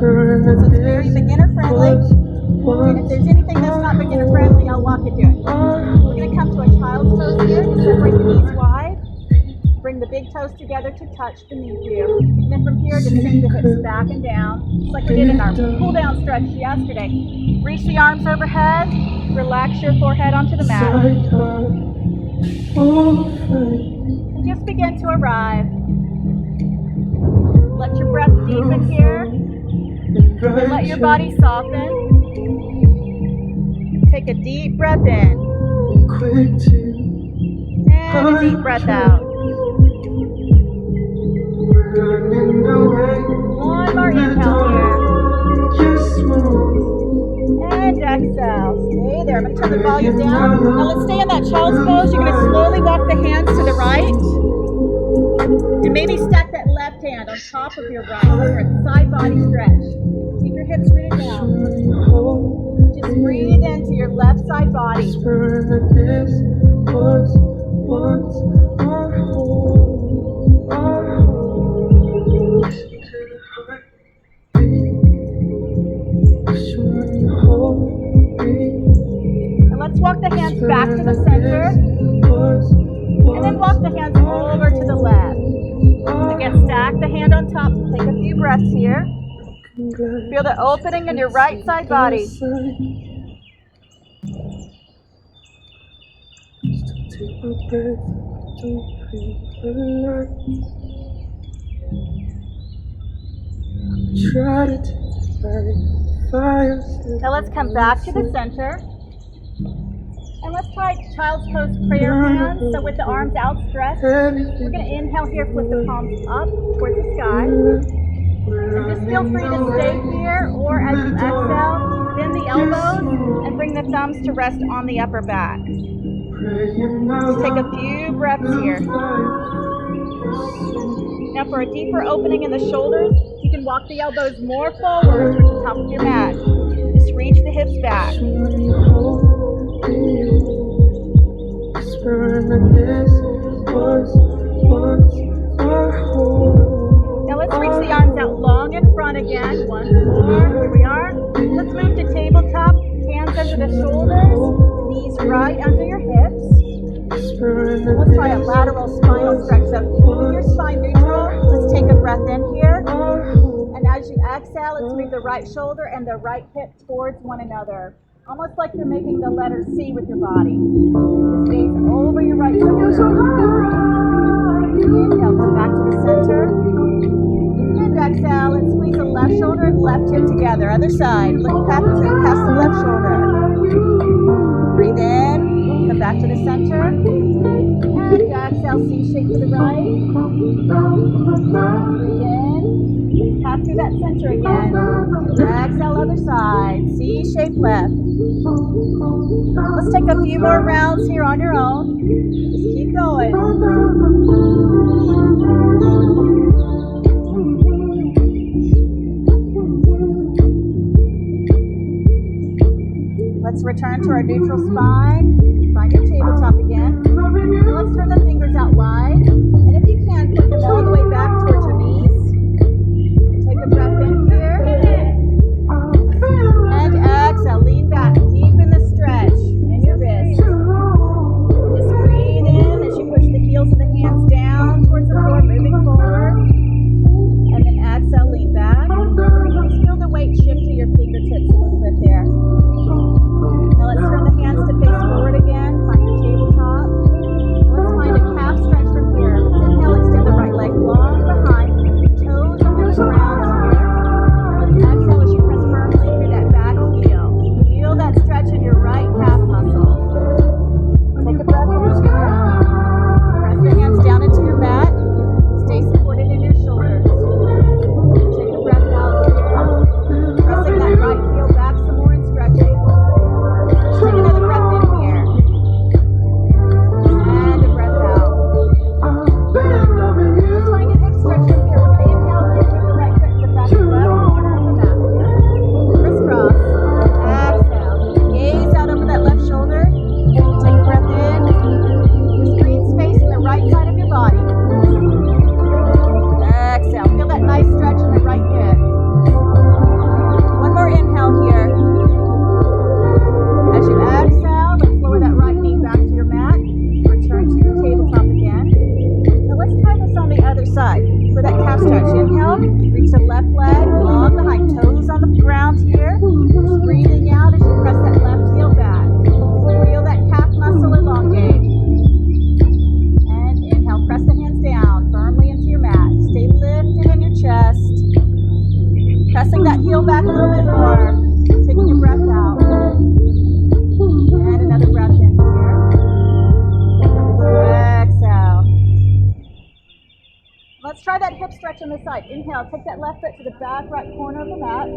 So it's very beginner friendly. And if there's anything that's not beginner friendly, I'll walk you through it. We're going to come to a child's pose here. Separate the knees wide. Bring the big toes together to touch beneath you. And then from here, just sink the hips back and down, just like we did in our cool down stretch yesterday. Reach the arms overhead. Relax your forehead onto the mat. And just begin to arrive. Let your breath deepen here. And let your body soften. Take a deep breath in. And a deep breath out. One more inhale here. And exhale. Stay there. I'm going to turn the volume down. Now let's stay in that child's pose. You're going to slowly walk the hands to the right. And maybe stack that left hand on top of your right for a side body stretch. Keep your hips rooted down. Just breathe into your left side body. And let's walk the hands back to the center. And then walk the hands over to the left. Again, stack the hand on top. Take a few breaths here. Feel the opening in your right side body. Now let's come back to the center. And let's try child's pose prayer hands. So with the arms outstretched, we're going to inhale here, flip the palms up towards the sky. And just feel free to stay here, or as you exhale, bend the elbows and bring the thumbs to rest on the upper back. Just take a few breaths here. Now for a deeper opening in the shoulders, you can walk the elbows more forward towards the top of your mat. Just reach the hips back. Now let's reach the arms out long in front again. Once more. Here we are. Let's move to tabletop. Hands under the shoulders. Knees right under your hips. Let's try a lateral spinal stretch. So with your spine neutral, let's take a breath in here. And as you exhale, let's move the right shoulder and the right hip towards one another. Almost like you're making the letter C with your body. Just gaze over your right shoulder. Inhale, come back to the center. And exhale, and squeeze the left shoulder and left hip together. Other side. Look past the left shoulder. Breathe in. Come back to the center. And exhale, C shape to the right. Breathe in. Pass through that center again. Exhale, other side. C shape left. Let's take a few more rounds here on your own. Just keep going. Let's return to our neutral spine. Find your tabletop again. Now let's turn the fingers out wide. And if you can, put them all the way back towards your knees. Take a breath in here. And exhale. Lean back. Deepen the stretch in your wrist. Just breathe in as you push the heels of the hands down towards the floor, moving forward. And then exhale, lean back. Just feel the weight shift to your fingertips a little bit there. Now let's turn the hands to face forward again. Find your tabletop. Let's find a calf stretch from here. Let's inhale, extend the right leg long. Pressing that heel back a little bit more. Taking a breath out. And another breath in here. Exhale. Let's try that hip stretch on the side. Inhale, take that left foot to the back right corner of the mat.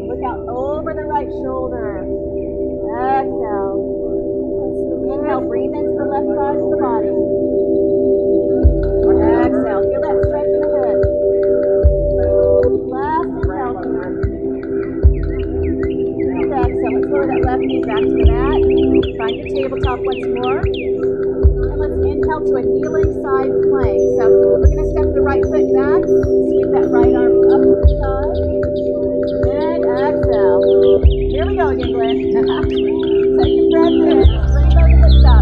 Look out over the right shoulder. Exhale. Inhale, breathe into the left side of the body. Exhale, feel that stretch in the hip. Last inhale here. And exhale, let's lower that left knee back to the mat. Find your tabletop once more. And let's inhale to a kneeling side plank. So we're going to step the right foot back, sweep that right arm up to the side. And exhale. Here we go again, Glenn. Take a breath in. Bring those hips up.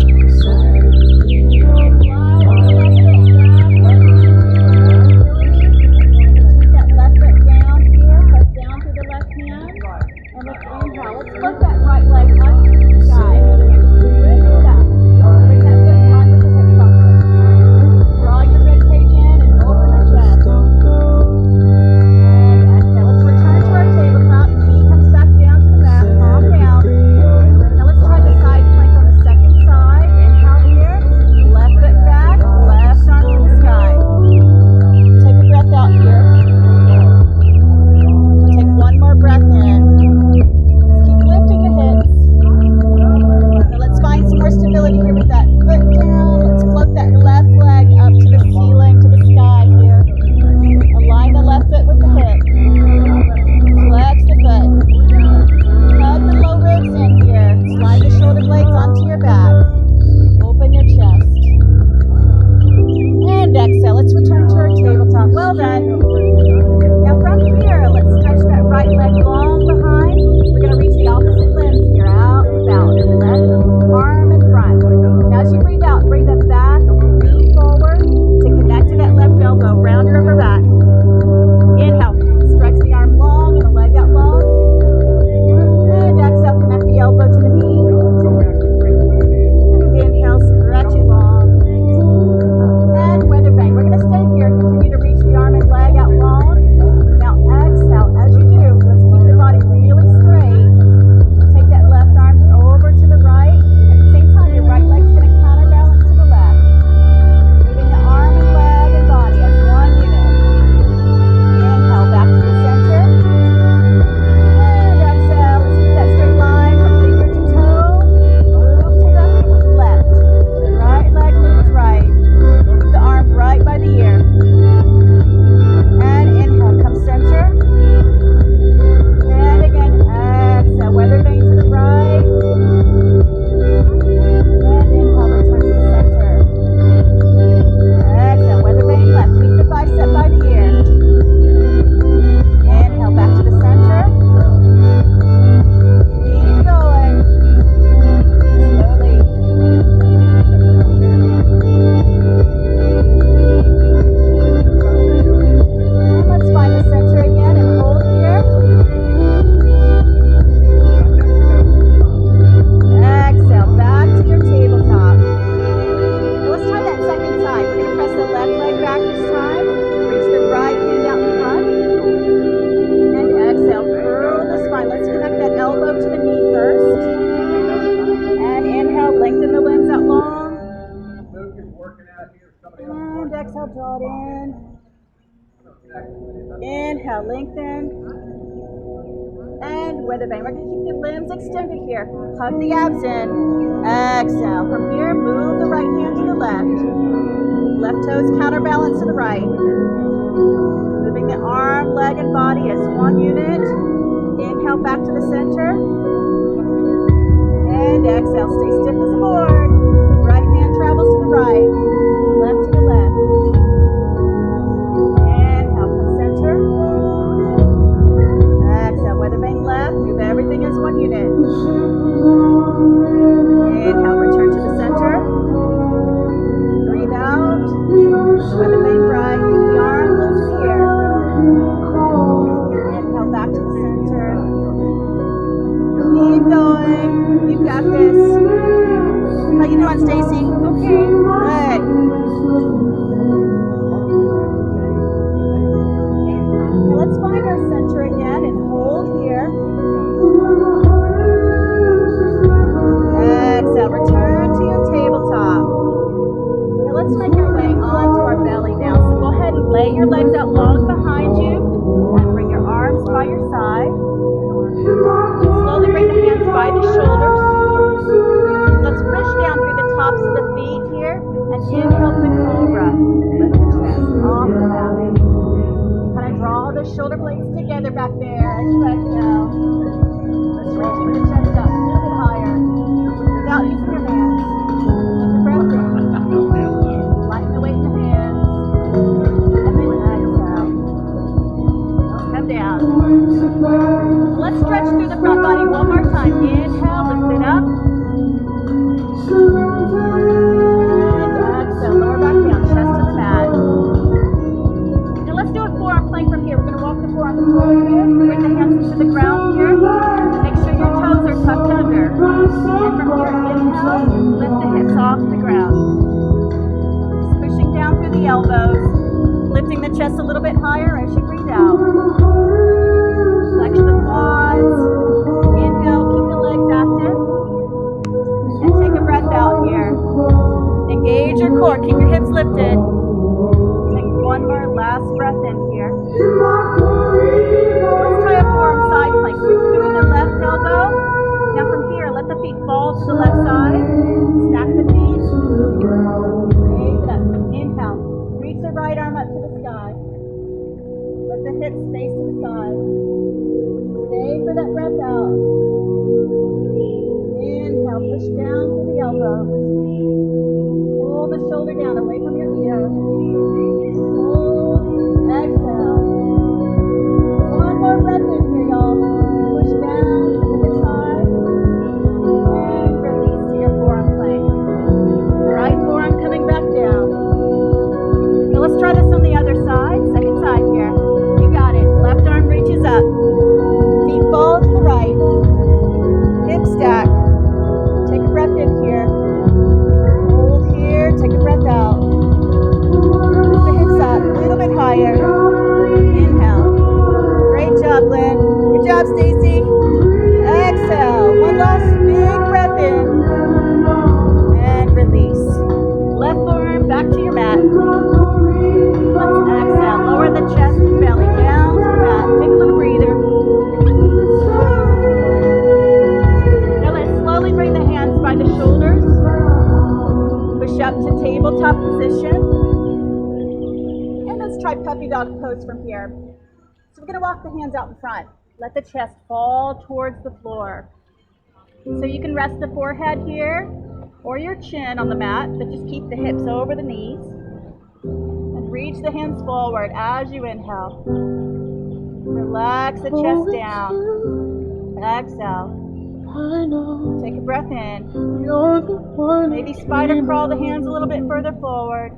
Inhale, lengthen. And weather bang. We're going to keep the limbs extended here. Hug the abs in. Exhale. From here, move the right hand to the left. Left toes counterbalance to the right. Moving the arm, leg, and body as one unit. Inhale back to the center. And exhale. Stay stiff as a board. Right hand travels to the right. Left to the left. Inhale, come center. Exhale, weather bang left. Move everything as one unit. Inhale, return to the center. Breathe out. Weather bang right. Keep the arm, lift the air. shoulder blades together back there as you exhale. Let's reaching the chest up a little bit higher without using your hands. Take a breath in. Lighten the weight in the hands. And then exhale. Come down. Let's stretch through the front body one more time. Inhale, lift it up. And exhale, lower back down, chest to the mat. Now let's do a forearm plank from here. We're going to walk the forearms forward here. Bring the hands into the ground here. Make sure your toes are tucked under. And from here, inhale, lift the hips off the ground. Just pushing down through the elbows. Lifting the chest a little bit higher as you breathe out. Flex the quads. Inhale, keep the legs active. And take a breath out here. Engage your core, keep your hips lifted. Take one more last breath in here. Let's try a forearm side plank. Root through the left elbow. Now from here, let the feet fall to the left side. Stack the feet. Raise it up. Inhale. Reach the right arm up to the sky. Let the hips face to the side. Stay for that breath out. Inhale, push down to the elbow. Pull the shoulder down away from your ear. Hold, exhale. One more breath in here, y'all. Push down to the side. And release to your forearm plank. Right forearm coming back down. Now let's try this on the other side. Second side here. You got it. Left arm reaches up. Feet fall to the right. Hip stack. Take a breath in here. Hold here. Take a breath out. Lift the hips up a little bit higher. Inhale. Great job, Lynn. Good job, Stacy. Exhale. One last big breath in. And release. Left forearm back to your mat. Let's exhale. Lower the chest and belly down to the mat. Take a little breather. Now let's slowly bring the hands by the shoulders. Push up to tabletop position. And let's try puppy dog pose from here. So we're going to walk the hands out in front. Let the chest fall towards the floor. So you can rest the forehead here or your chin on the mat, but just keep the hips over the knees. And reach the hands forward as you inhale. Relax the chest down. Exhale. Take a breath in. Maybe spider crawl the hands a little bit further forward.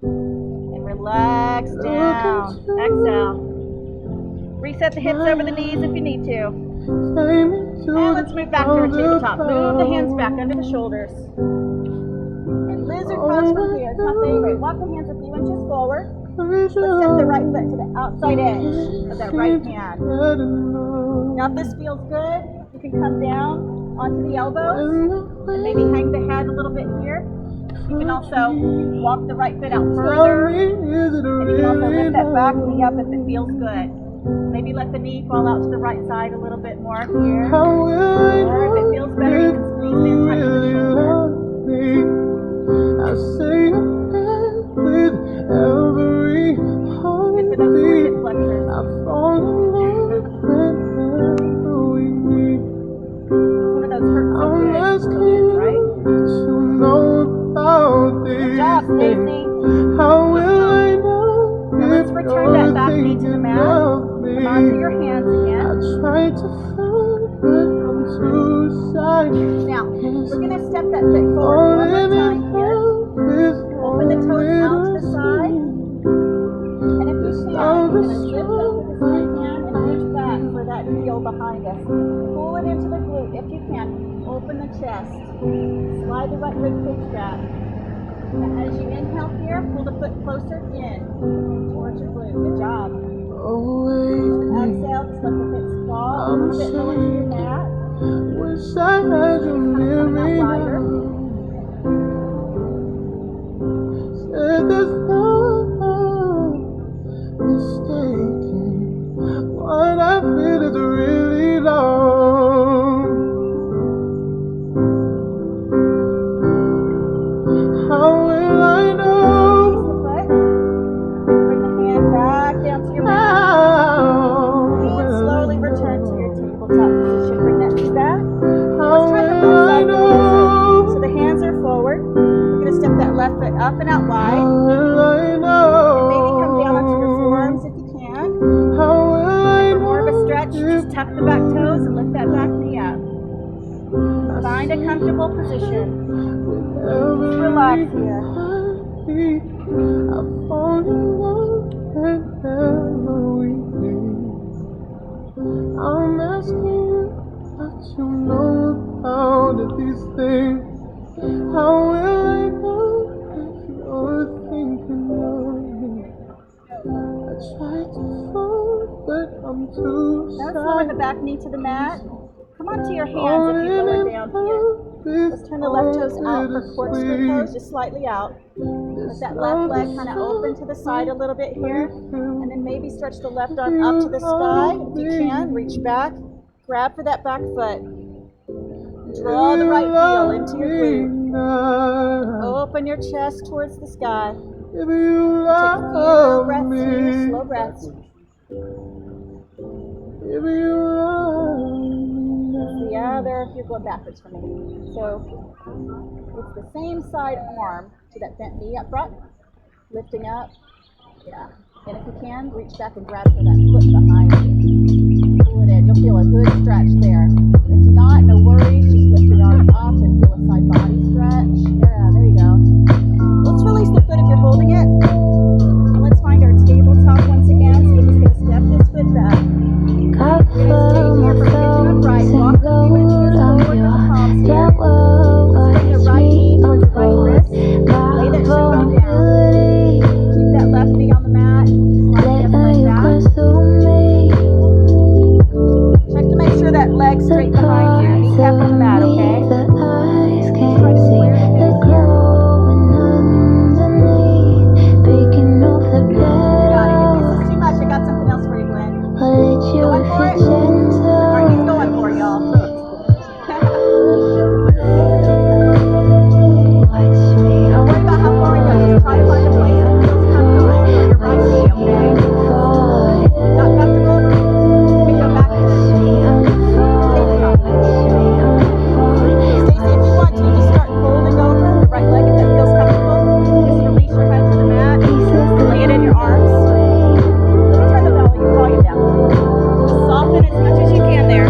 And relax down. Exhale. Reset the hips over the knees if you need to. And let's move back to our tabletop. Move the hands back under the shoulders. And lizard pose from here. It's my favorite. Walk the hands a few inches forward. Let's set the right foot to the outside edge of that right hand. Now if this feels good, you can come down onto the elbows and maybe hang the head a little bit here. You can also walk the right foot out further. And you can also lift that back knee up if it feels good. Maybe let the knee fall out to the right side a little bit more here. Or if it feels better, you can squeeze in tight to the shoulder. I say with every heart good for those hip flexors. I fall in love with me. One of those hurts so good, right? To know about this. Good job, Stacy. How will I know? Now let's return that back knee to the mat. Come onto your hands again. I try to find but I'm too shy. Now, we're going to step that foot forward one more time here. Open the toes out to the side. And if you can, you're going to lift up with this right hand and reach back for that heel behind us. Pull it into the glute if you can. Open the chest. Slide the right rib cage back. And as you inhale here, pull the foot closer in towards your glute. Good job. Exhale, just let the hips fall a little bit lower to your mat. Wish I had you near me now. Said there's no mistaking what I feel is really long. How will I know? Bring the hand back down to your mat. foot up and out wide. And maybe come down onto your forearms if you can. And for more of a stretch, just tuck the back toes and lift that back knee up. Find a comfortable position. Just relax here. I'm asking you what you know about these things. How will I know if you're thinking of me? I try to fall, but I'm too Now let's shy. lower the back knee to the mat. Come onto your hands if you lower down here. Let's turn the left toes out for corkscrew pose, just slightly out. Let that left leg kind of open to the side a little bit here. And then maybe stretch the left arm up to the sky. If you can, reach back. Grab for that back foot. Draw the right heel into your glute. Open your chest towards the sky. Take a few breaths here, slow breaths. That's the other, if you're going backwards for me. So it's the same side arm to that bent knee up front, lifting up. Yeah. And if you can, reach back and grab for that foot behind you. Pull it in. You'll feel a good stretch there. If not, no worries. Just lift your arm up and feel a side body stretch. Yeah, there you go. Let's release the foot if you're holding it. And let's find our tabletop once again. So we're just going to step this foot back. You're going to stay here for pigeon upright. Walk the few inches forward with the palms here. Let's bring the right knee towards the right wrist. Lay that shin bone down. Keep that left knee on the mat. Slide the leg back. Check to make sure that leg's straight behind you. Kneecap on the mat, okay? Try to square the hips here. Got it. If this is too much, I got something else for you, Glenn. Going for it? Alright, he's going for it, y'all. Don't worry about how far he goes. Just try to find a place that feels comfortable for your right knee, okay? Not comfortable? You can go back to the tabletop. Stacey, if you want to, just start folding over the right leg if that feels comfortable. Just release your head to the mat. Lay it in your arms. Turn the volume down. Just soften as much as you can there.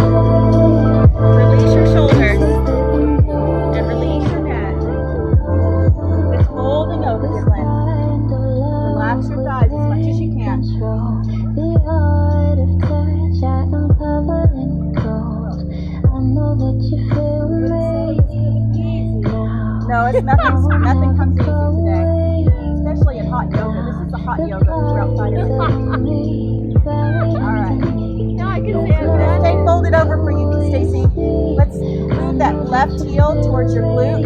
Release your shoulders. And release your neck. Just folding over your leg. Relax your thighs as much as you can. No, it's nothing comes easy today. Especially in hot yoga. This is the hot yoga because we're outside of it. Alright. No, I can say it. Stay folded over for you, Stacey. Let's move that left heel towards your glute.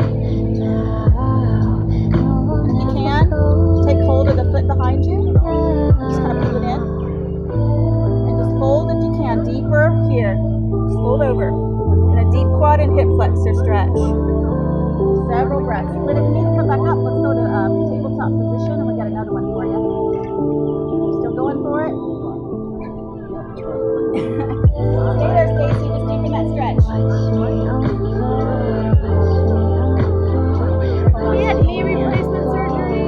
If you can, take hold of the foot behind you. Just kind of pull it in. And just fold if you can. Deeper here. Just fold over. And a deep quad and hip flexor stretch. Several breaths. Then if you need to come back up, let's go to tabletop position, and we got another one for you. Still going for it? Stay there, Stacey. Just deepen that stretch. We had knee replacement surgery.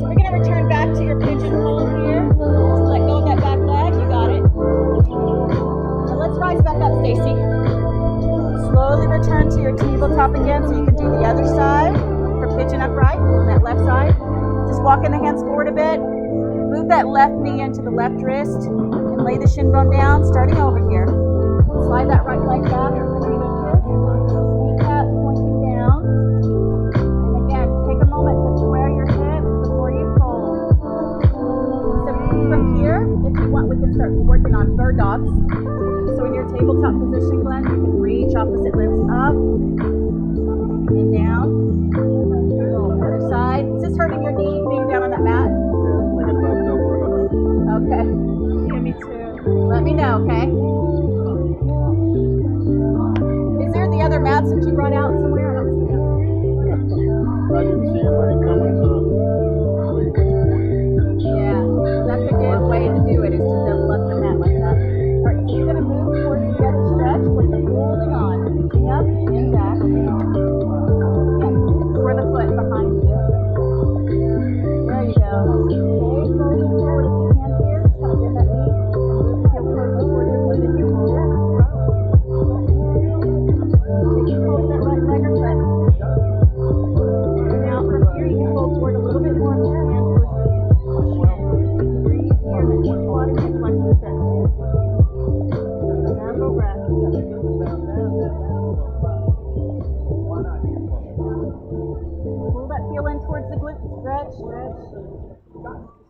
We're going to return back to your pigeon hold here. Just let go of that back leg. You got it. Now let's rise back up, Stacey. Slowly return to your tabletop again so you can do the other side for pigeon upright on that left side. Just walking the hands forward a bit. Move that left knee into the left wrist and lay the shin bone down, starting over here. Slide that right leg back for 3 inches. Kneecap pointing down. And again, take a moment to square your hips before you fold. So from here, if you want, we can start working on bird dogs. So in your tabletop position, Glenn, you can reach opposite limbs up and down. Other side. Is this hurting your knee being down on that mat? Okay. Yeah, me too. Let me know, okay? Is there the other mats that you brought out somewhere? I don't see them. I didn't see anybody coming to. Yeah, that's a good way to do it, is to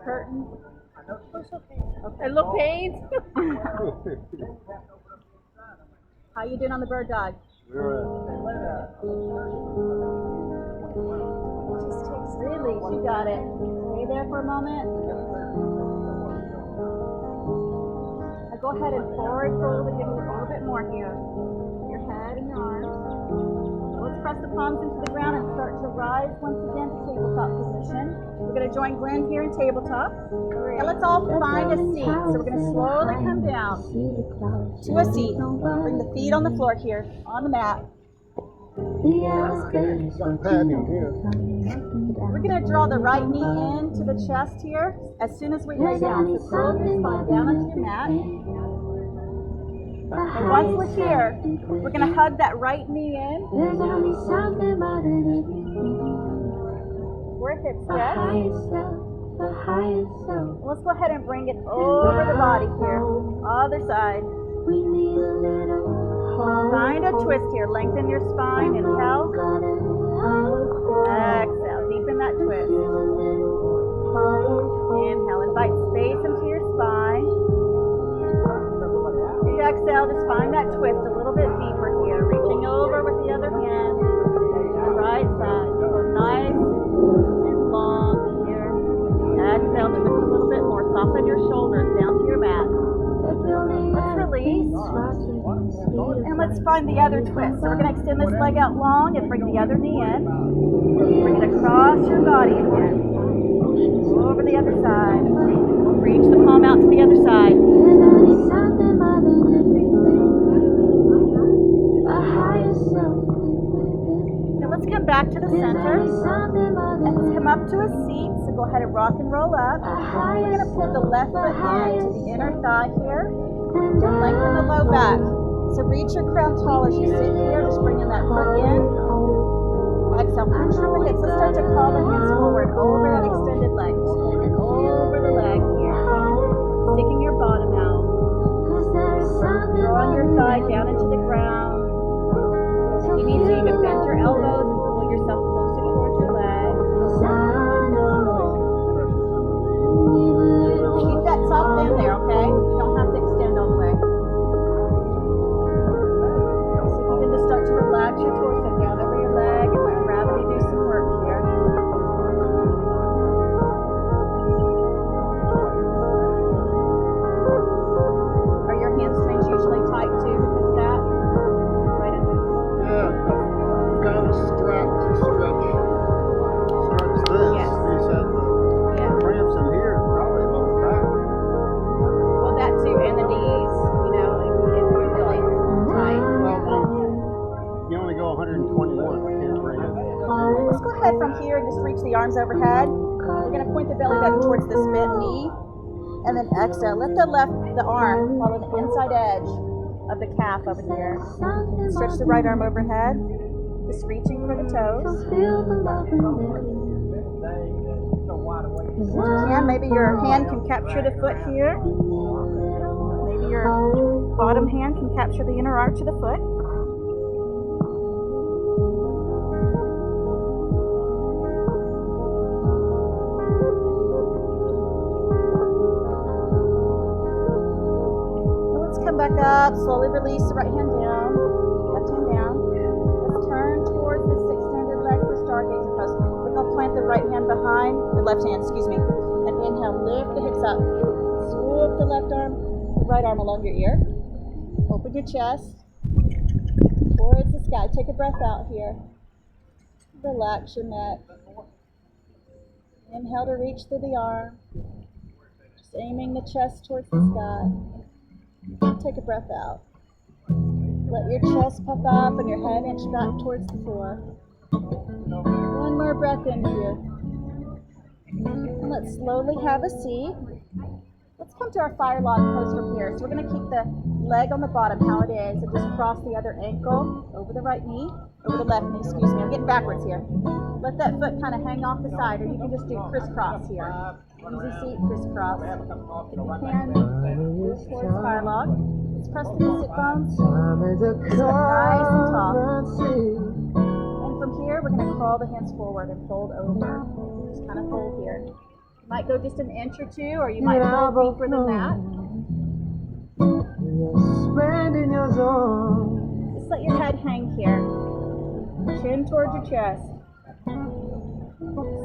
Curtain. A little pain. How you doing on the bird dog? Just takes release. You got it. Stay there for a moment. Now go ahead and forward fold and give it a little bit more here. Your head and your arms. Let's press the palms into the ground and start to rise once again to tabletop position. We're going to join Glenn here in tabletop. And let's all find a seat. So we're going to slowly come down to a seat. Bring the feet on the floor here, on the mat. We're going to draw the right knee into the chest here as soon as we lay down. So curl your spine down onto your mat. And once we're here, we're going to hug that right knee in. We're hip stretch. Let's go ahead and bring it over the body here. Other side. Find a twist here. Lengthen your spine. Inhale. Exhale. Deepen that twist. Inhale. Invite space into your spine. Exhale. Just find that twist a little bit deeper here. Reaching over with the other hand. The right side. So nice and long here. Exhale. Twist a little bit more. Soften your shoulders down to your mat. Let's release. And let's find the other twist. So we're going to extend this leg out long and bring the other knee in. Bring it across your body again. Over the other side. Reach the palm out to the other side. Now let's come back to the center. And let's come up to a seat. So go ahead and rock and roll up. We're going to pull the left foot into the inner thigh here. And lengthen the low back. So reach your crown tall as you sit here. Just bring in that foot in. Exhale, push from the hips. Let's start to crawl the hands forward over that extended leg. And over the leg here. Sticking your bottom out. Drawing your thigh down into the ground. If you need to, you can bend your elbows and pull yourself closer towards your leg. Keep that soft bend there, okay? You don't have to extend all the way. So you can just start to relax your torso down over your leg and let gravity do some work here. Are your hamstrings usually tight too because of that? Right under. Yeah, kind of strapped to stretch. Stretch this. Yes. He said the cramps in here probably lower back. Well, that too, and the knees, you know, if you're really tight. Well, you only go 121. I can't bring it. Let's go ahead from here and just reach the arms overhead. We're going to point the belly button towards the spit knee. And then exhale. Let the arm fall on the inside edge of the calf over here. Stretch the right arm overhead. Just reaching for the toes. If you can, maybe your hand can capture the foot here. Maybe your bottom hand can capture the inner arch of the foot. Come back up, slowly release the right hand down, left hand down. Let's turn towards this extended leg for stargazer pose. We're going to plant the right hand behind, the left hand, and inhale, lift the hips up. Swoop the left arm, the right arm along your ear. Open your chest towards the sky. Take a breath out here. Relax your neck. Inhale to reach through the arm. Just aiming the chest towards the sky. Take a breath out. Let your chest puff up and your head inch back towards the floor. One more breath in here. And let's slowly have a seat. Let's come to our fire log pose from here. So we're going to keep the leg on the bottom how it is and just cross the other ankle over the right knee, over the left knee, excuse me. I'm getting backwards here. Let that foot kind of hang off the side, or you can just do crisscross here. Easy seat, crisscross. If you can, move towards fire log. Let's press the sit bones. Nice and tall. And from here, we're going to crawl the hands forward and fold over. Just kind of hold here. You might go just an inch or two, or you might hold deeper than that. Spending your zone. Just let your head hang here. Chin towards your chest.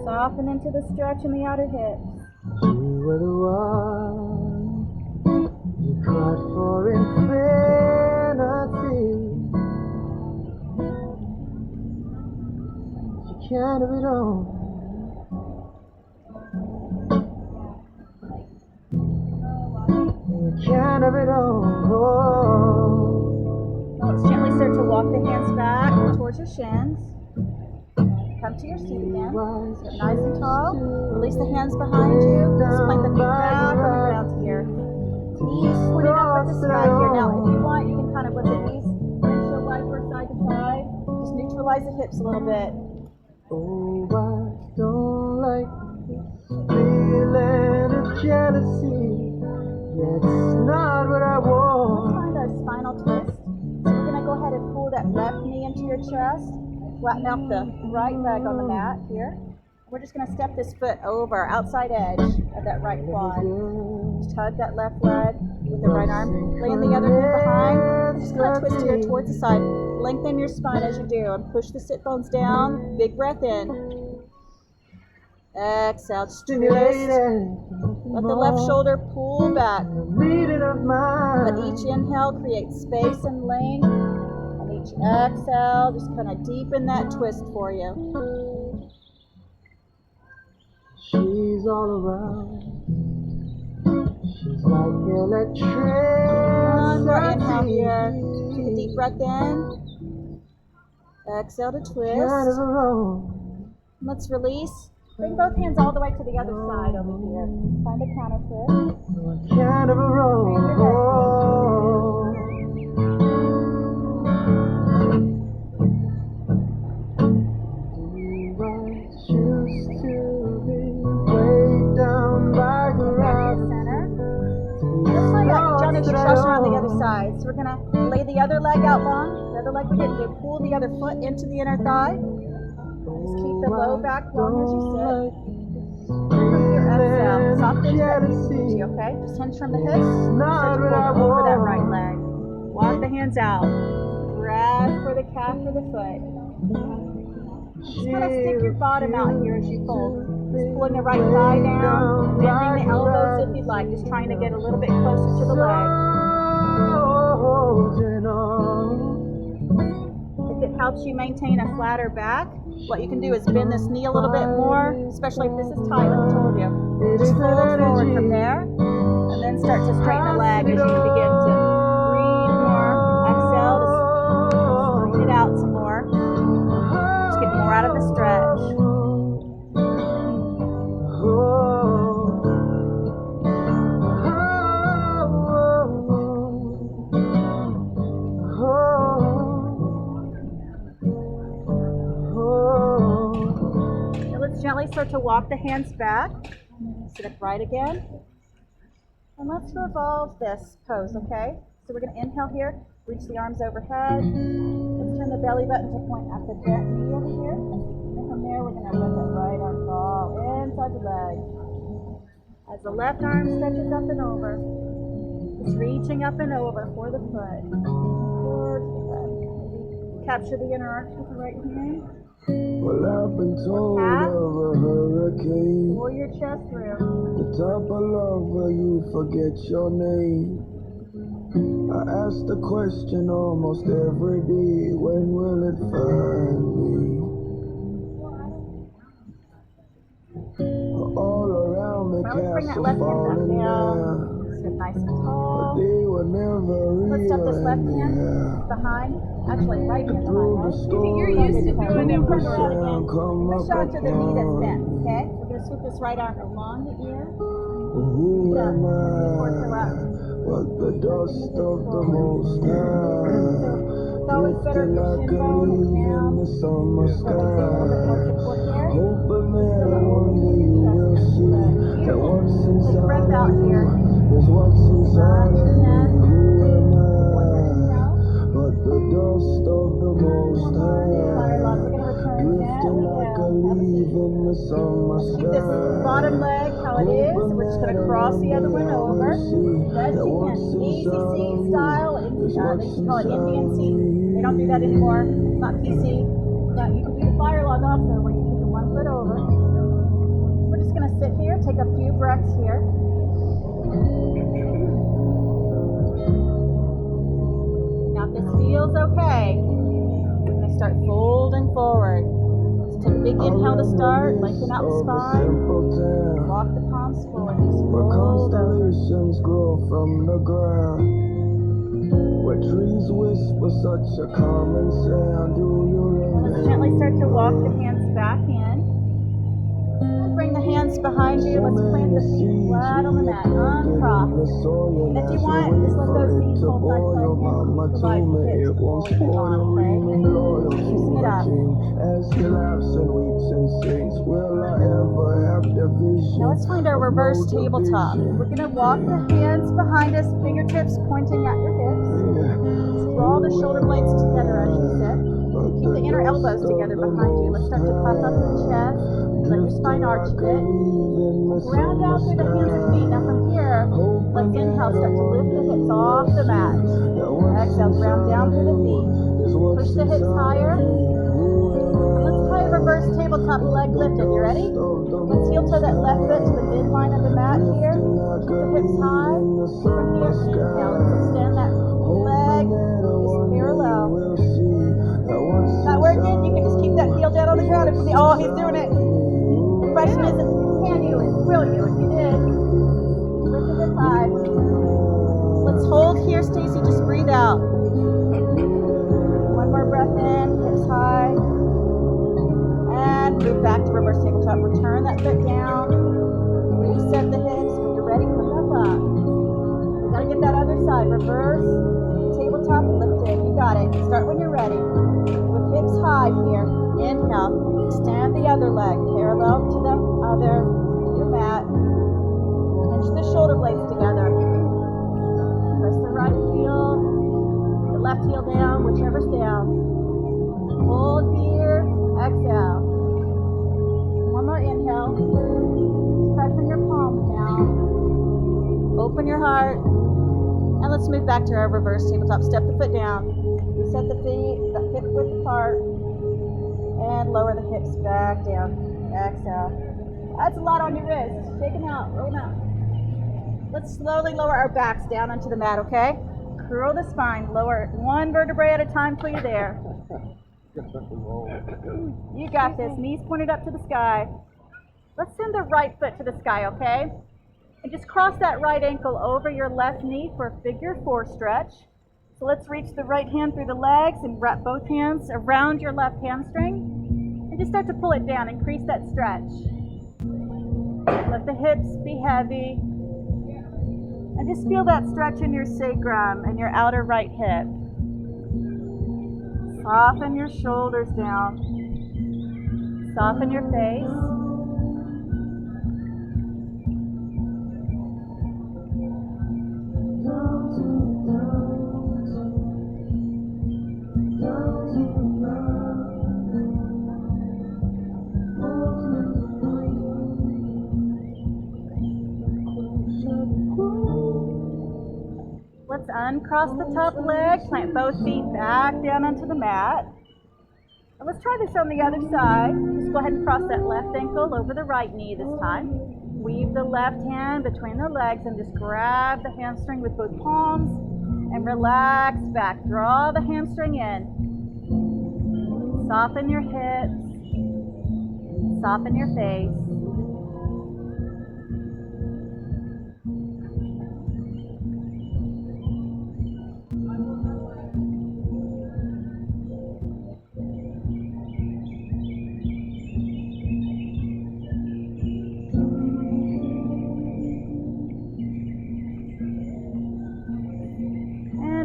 Soften into the stretch in the outer hips. You were the one you cried for infinity. You can't have it all. You can't have it all. Let's gently start to walk the hands back towards your shins. Come to your seat again. Sit nice and tall. Release the hands behind you. Just plant the feet back on the ground here. Knees pointed up at the sky here. Now, if you want, you can kind of with the knees reach your leg from side to side. Just neutralize the hips a little bit. Oh, I don't like this feeling of jealousy. Yeah, it's not what I Let's want. find our spinal twist. So we're going to go ahead and pull that left knee into your chest. Flatten out the right leg on the mat here. We're just going to step this foot over, outside edge of that right quad. Just hug that left leg with the right arm. Laying the other hand behind. Just going to twist here towards the side. Lengthen your spine as you do and push the sit bones down. Big breath in. Exhale, just twist. Let the left shoulder pull back. Let each inhale create space and length. And each exhale, just kind of deepen that twist for you. She's all around. She's like electricity. One more inhale here. Take a deep breath in. Exhale to twist. Let's release. Bring both hands all the way to the other side over here. Find a counter twist. Kind of a roll. Choose to be weighed down by the Back to your center. Let's find out Janu Shasana on the other side. So we're going to lay the other leg out long. The other leg we didn't do. Pull the other foot into the inner thigh. Just keep the low back long as you sit. From your exhale, soft into that knee, okay? Just hinge from the hips. Start to fold over that right leg. Walk the hands out. Grab for the calf or the foot. Just kind of stick your bottom out here as you fold. Just pulling the right thigh down, bending the elbows if you'd like. Just trying to get a little bit closer to the leg. If it helps you maintain a flatter back, what you can do is bend this knee a little bit more, especially if this is tight, like I told you. Just fold forward from there, and then start to straighten the leg as you begin to breathe more. Exhale, just straighten it out some more. Just get more out of the stretch. Gently start to walk the hands back. Sit upright again. And let's revolve this pose, okay? So we're going to inhale here, reach the arms overhead. Let's turn the belly button to point at the bent knee over here. And from there, we're going to let that right arm fall inside the leg. As the left arm stretches up and over, just reaching up and over for the foot. Towards the foot. Capture the inner arch with the right hand. Well, I've been told of a hurricane. Pull your chest through. The type of love where you forget your name. I ask the question almost every day, when will it find me? All around me, castles falling down. Sit nice and tall. But they were never real. Let's step this left hand behind. Actually, right hand behind. You're used to doing it Push onto the knee that's bent, okay? We're going to sweep this right arm along the ear. Who am I? But the dust of the Most High, drifting like a leaf in the summer sky. Hope of man, one day you will see that what's inside of you is what's inside of me. Who am I? But the dust of the Most High, drifting like a Have a seat. Let's keep this bottom leg how it is. We're just going to cross the other one over. Best you can. Easy seat style. They used to call it Indian seat. They don't do that anymore. It's not PC. But you can do the fire log also where you put the one foot over. We're just going to sit here, take a few breaths here. Now if this feels okay, we're going to start folding forward. Take a big inhale to start, lengthen out the spine, walk the palms forward, just fold over. Grow from the ground, where trees whisper such a common sound. Let's gently start to walk the hands back in. Bring the hands behind you. Let's plant the feet flat on the mat, uncross. And if you want, just let those feet hold side to side. Provide the hips pull you on, okay? Loosen it up. Now let's find our reverse tabletop. We're going to walk the hands behind us, fingertips pointing at your hips. Draw the shoulder blades together as you sit. Keep the inner elbows together behind you. Let's start to puff up the chest. Let your spine arch a bit. Ground down through the hands and feet. Now from here, let's inhale, start to lift the hips off the mat. Exhale, ground down through the feet. Push the hips higher. Let's try a reverse tabletop leg lifted. You ready? Let's heel toe that left foot to the midline of the mat here. Keep the hips high. From here, inhale. Let's extend that leg just parallel. Not working? You can just keep that heel down on the ground. Oh, he's doing it. The question is, can you and will you? And you did. Lift the hips high. Let's hold here, Stacy. Just breathe out. One more breath in. Hips high. And move back to reverse tabletop. Return that foot down. Reset the hips. When you're ready, put them up. We gotta get that other side. Reverse tabletop lifted. You got it. Start when you're ready. With hips high here. Inhale. Extend the other leg parallel to the other, to your mat. Pinch the shoulder blades together. Press the right heel, the left heel down, whichever's down. Hold here, exhale. One more inhale. Pressing your palms down. Open your heart. And let's move back to our reverse tabletop. Step the foot down. Reset the feet, the hip width apart. And lower the hips back down. Exhale. That's a lot on your wrists. Shake them out. Roll them out. Let's slowly lower our backs down onto the mat, okay? Curl the spine. Lower one vertebrae at a time till you're there. You got this. Knees pointed up to the sky. Let's send the right foot to the sky, okay? And just cross that right ankle over your left knee for a figure four stretch. So let's reach the right hand through the legs and wrap both hands around your left hamstring. And just start to pull it down. Increase that stretch. Let the hips be heavy. And just feel that stretch in your sacrum and your outer right hip. Soften your shoulders down. Soften your face. Let's uncross the top leg, plant both feet back down onto the mat. And let's try this on the other side. Just go ahead and cross that left ankle over the right knee this time. Weave the left hand between the legs and just grab the hamstring with both palms and relax back. Draw the hamstring in. Soften your hips. Soften your face.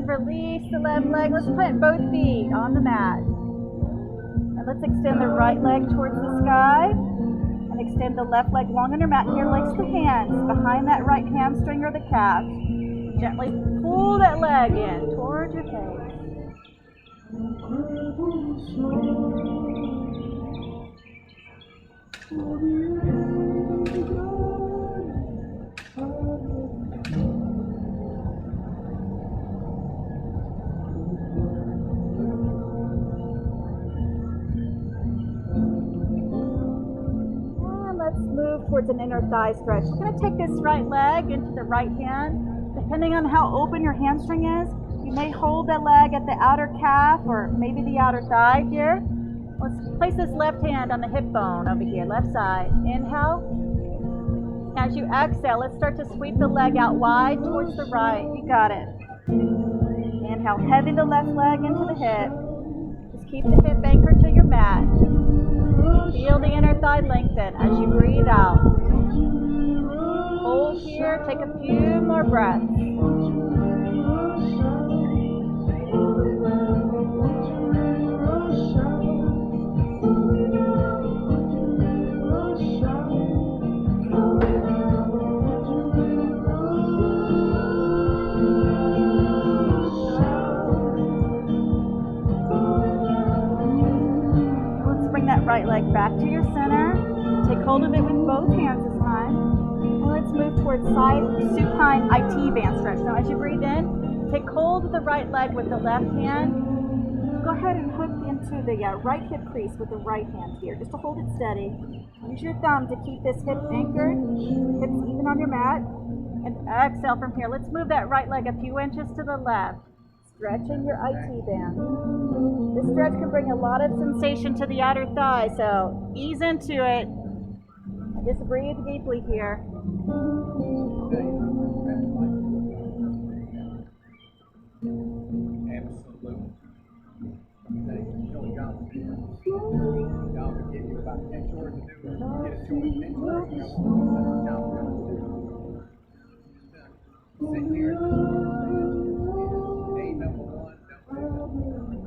Release the left leg. Let's plant both feet on the mat. And let's extend the right leg towards the sky. And extend the left leg long on your mat. Here, place the hands behind that right hamstring or the calf. Gently pull that leg in towards your face. And let's move towards an inner thigh stretch. We're going to take this right leg into the right hand. Depending on how open your hamstring is, you may hold the leg at the outer calf or maybe the outer thigh here. Let's place this left hand on the hip bone over here, left side. Inhale. As you exhale, let's start to sweep the leg out wide towards the right. You got it. Inhale, heavy the left leg into the hip. Just keep the hip anchored to your mat. Feel the inner thigh lengthen as you breathe out. Hold here, take a few more breaths. That right leg back to your center. Take hold of it with both hands this time. And let's move towards side supine IT band stretch. Now as you breathe in, take hold of the right leg with the left hand. Go ahead and hook into the right hip crease with the right hand here, just to hold it steady. Use your thumb to keep this hip anchored, hips even on your mat. And exhale from here. Let's move that right leg a few inches to the left. Stretching your IT band. This stretch can bring a lot of sensation to the outer thigh, so ease into it. And just breathe deeply here.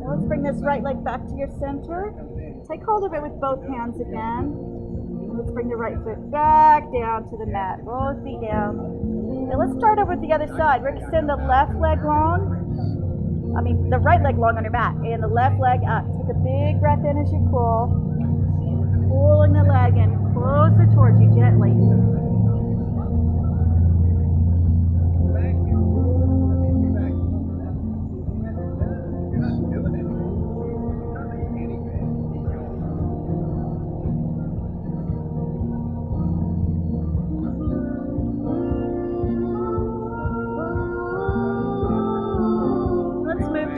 Let's bring this right leg back to your center. Take hold of it with both hands again. Let's bring the right foot back down to the mat. Both feet down. Now let's start over with the other side. We're going to extend the left leg long. The right leg long on your mat. And the left leg up. Take a big breath in as you pull. Pulling the leg in closer towards you gently.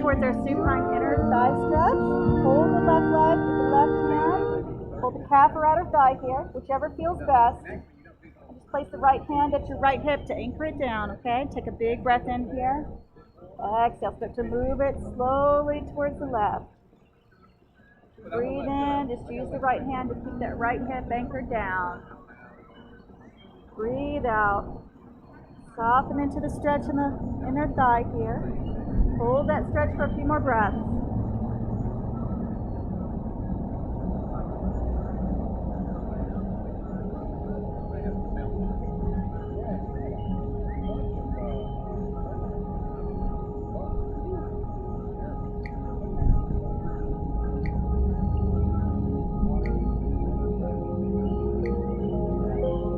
Towards our supine inner thigh stretch. Hold the left leg with the left hand. Hold the calf or outer thigh here, whichever feels best. And just place the right hand at your right hip to anchor it down, okay? Take a big breath in here. Exhale, start to move it slowly towards the left. Breathe in, just use the right hand to keep that right hip anchored down. Breathe out. Soften into the stretch in the inner thigh here. Hold that stretch for a few more breaths.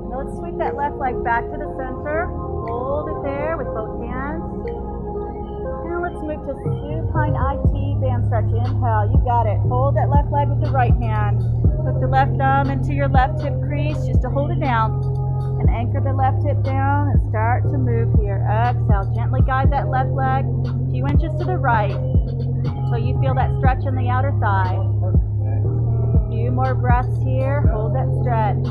Now let's sweep that left leg back to the center. Hold it there with both hands. Let's move to supine IT band stretch. Inhale, you got it. Hold that left leg with the right hand. Put the left thumb into your left hip crease just to hold it down. And anchor the left hip down and start to move here. Exhale, gently guide that left leg a few inches to the right until you feel that stretch in the outer thigh. A few more breaths here. Hold that stretch.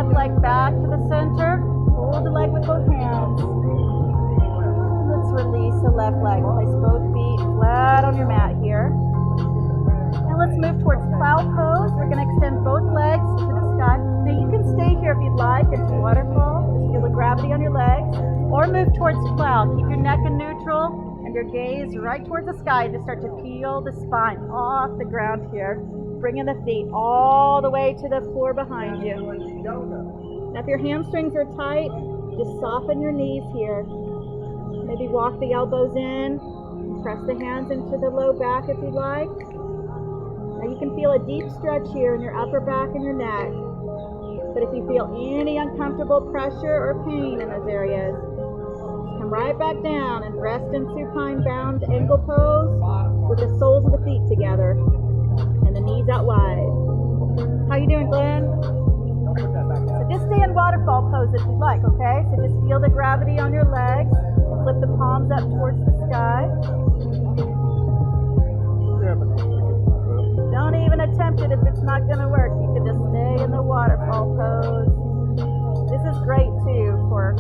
Leg back to the center. Hold the leg with both hands. Let's release the left leg. Place both feet flat on your mat here. Now let's move towards plow pose. We're going to extend both legs to the sky. Now you can stay here if you'd like into waterfall. Just feel the gravity on your legs. Or move towards plow. Keep your neck in neutral and and your gaze right towards the sky. Just start to peel the spine off the ground here, bringing the feet all the way to the floor behind you. Now if your hamstrings are tight, just soften your knees here. Maybe walk the elbows in, press the hands into the low back if you like. Now you can feel a deep stretch here in your upper back and your neck. But if you feel any uncomfortable pressure or pain in those areas, come right back down and rest in supine bound ankle pose with the soles of the feet together and the knees out wide. How you doing, Glenn? So just stay in waterfall pose if you'd like, okay? So just feel the gravity on your legs. Flip the palms up towards the sky. Don't even attempt it if it's not going to work. You can just stay in the waterfall pose. This is great too for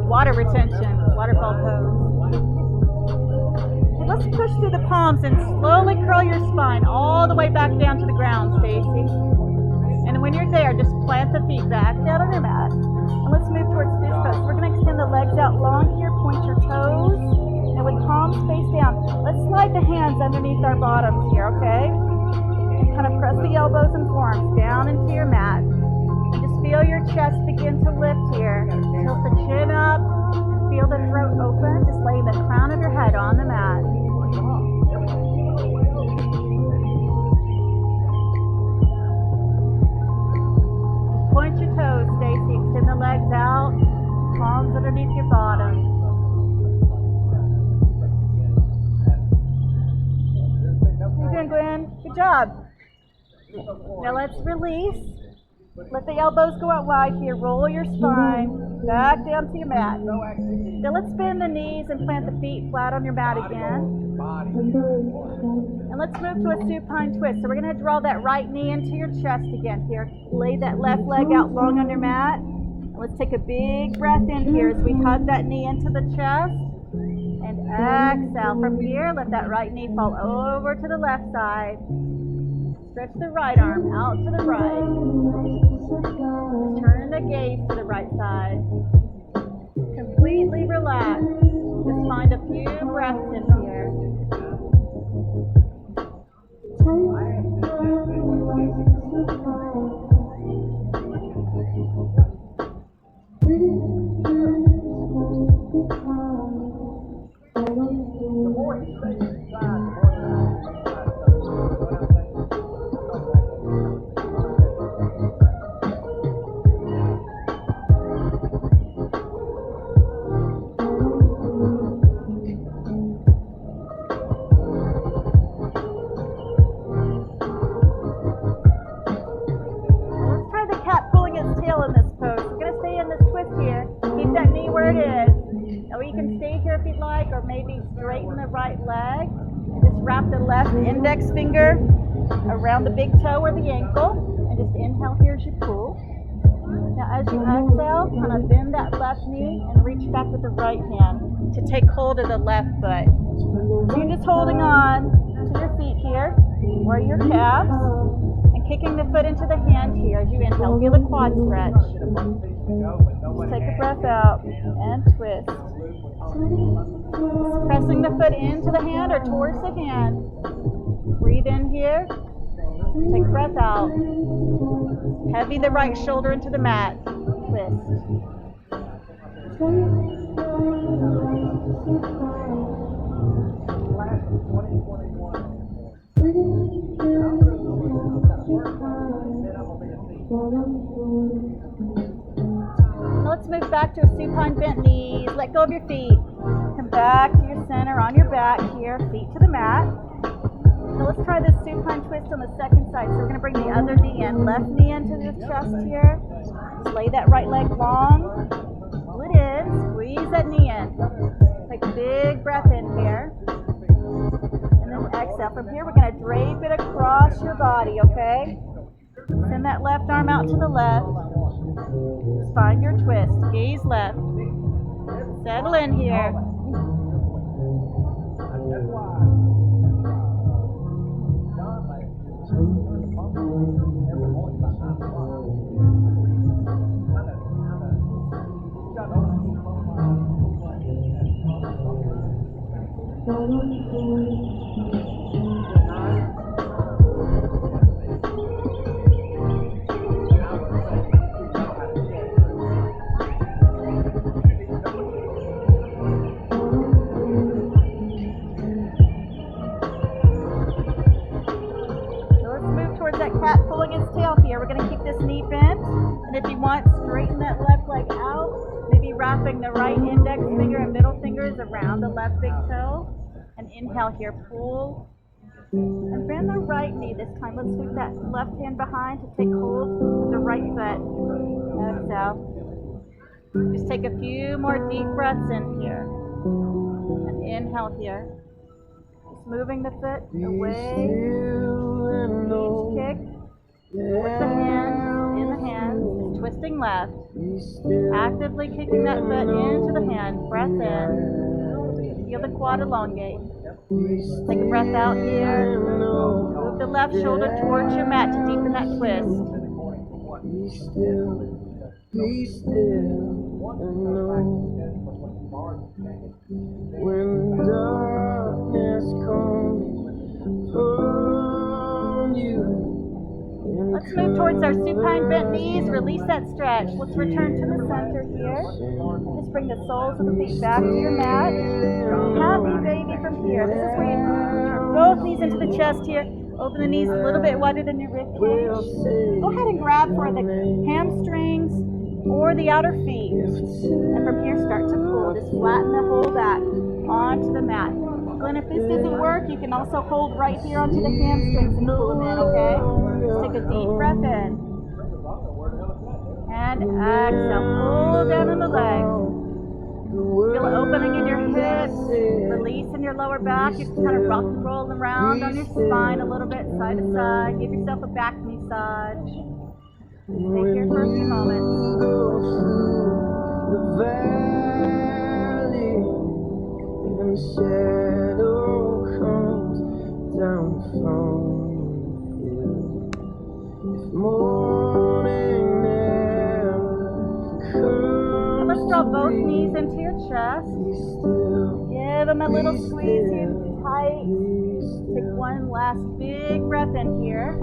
water retention, waterfall pose. Okay, let's push through the palms and slowly curl your spine all the way back down to the ground, Stacy. And when you're there, just plant the feet back down on your mat. And let's move towards fish pose. We're going to extend the legs out long here, point your toes. And with palms face down, let's slide the hands underneath our bottoms here, okay? And kind of press the elbows and forearms down into your mat. And just feel your chest begin to lift here. Tilt the chin up. Feel the throat open. Just laying the crown of your head on the mat. Point your toes, Stacy. Extend the legs out. Palms underneath your bottom. How you doing, Glenn? Good job. Now let's release. Let the elbows go out wide here. Roll your spine back down to your mat. Now let's bend the knees and plant the feet flat on your mat again. And let's move to a supine twist. So we're going to draw that right knee into your chest again here. Lay that left leg out long on your mat. And let's take a big breath in here as we hug that knee into the chest. And exhale. From here, let that right knee fall over to the left side. Stretch the right arm out to the right. Turn the gaze to the right side. Completely relax. Just find a few breaths in here. Index finger around the big toe or the ankle, and just inhale here as you pull. Now as you exhale, kind of bend that left knee and reach back with the right hand to take hold of the left foot. So you're just holding on to your feet here, or your calves, and kicking the foot into the hand here as you inhale. Feel the quad stretch. Just take a breath out and twist. Pressing the foot into the hand or towards the hand. Breathe in here. Take a breath out. Heavy the right shoulder into the mat. Twist. Let's move back to a supine bent knees. Let go of your feet. Come back to your center on your back here. Feet to the mat. So let's try this supine twist on the second side. So we're going to bring the other knee in. Left knee into the chest here. Just lay that right leg long. Pull it in. Squeeze that knee in. Take a big breath in here. And then exhale. From here, we're going to drape it across your body, okay? Send that left arm out to the left. Just find your twist. Gaze left. Settle in here. Towards that cat pulling its tail here. We're going to keep this knee bent. And if you want, straighten that left leg out. Maybe wrapping the right index finger and middle fingers around the left big toe. And inhale here, pull. And bend the right knee this time. Let's sweep that left hand behind to take hold of the right foot. Exhale. Just take a few more deep breaths in here. And inhale here. Moving the foot away, knees kick, with the hands, in the hands, twisting left, actively kicking that foot into the hand, breath in, feel the quad elongate, take a breath out here, move the left shoulder towards your mat to deepen that twist. Be still and know when darkness comes on you. Let's move towards our supine bent knees. Release that stretch. Let's return to the center here. Just bring the soles of the feet back to your mat. Happy baby from here. This is where you turn both knees into the chest here. Open the knees a little bit wider than your rib cage. Go ahead and grab for the hamstrings or the outer feet. And from here, start to pull. Just flatten the whole back onto the mat. Glenn, if this doesn't work, you can also hold right here onto the hamstrings and pull them in, okay? Just take a deep breath in. And exhale. Pull down on the legs. Feel an opening in your hips, release in your lower back. You can kind of rock and roll around on your spine a little bit, side to side. Give yourself a back massage. Stay here for a few moments. The valley and shadow comes down from you. If morning never comes, let's draw both knees into your chest. Give them a little squeeze here, tight. Take one last big breath in here.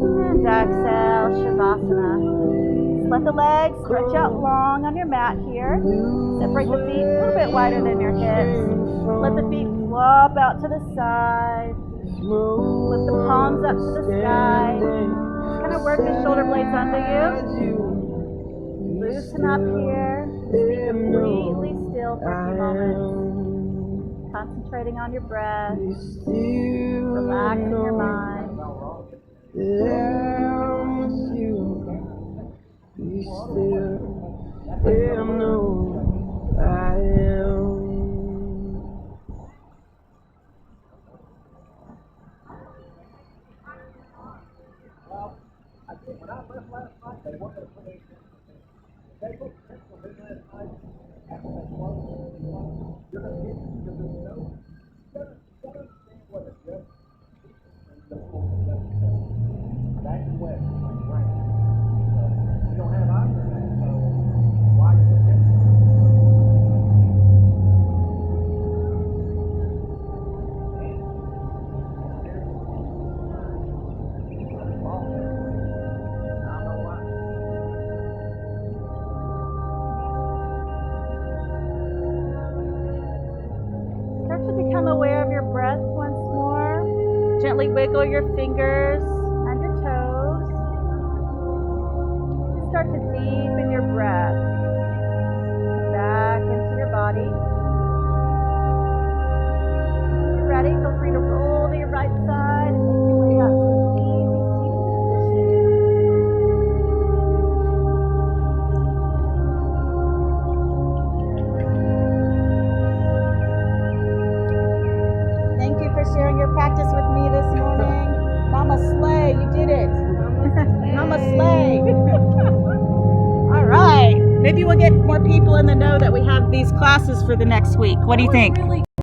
And exhale, Shavasana. Just let the legs stretch out long on your mat here. Separate the feet a little bit wider than your hips. Let the feet flop out to the side. Lift the palms up to the sky. Just kind of work the shoulder blades under you. Loosen up here. Just be completely still for a few moments. Concentrating on your breath. Relaxing your mind. I'm with you. Be still and know I am. When I left last night, they weren't going to put anything. They put pencil in last night. After that close, you're going to get to the snow. You got to understand what it is. Back and west, like rain. You don't have either of that, so why is it different? Start to become aware of your breath once more. Gently wiggle your fingers and your toes. Start to deepen your breath back into your body. When you're ready, feel free to roll to your right side and make your way up to an easy seated position. Thank you for sharing your practice with me this morning. Mama Slay, you did it. Mama Slay. All right. Maybe we'll get more people in the know that we have these classes for the next week. What do you think?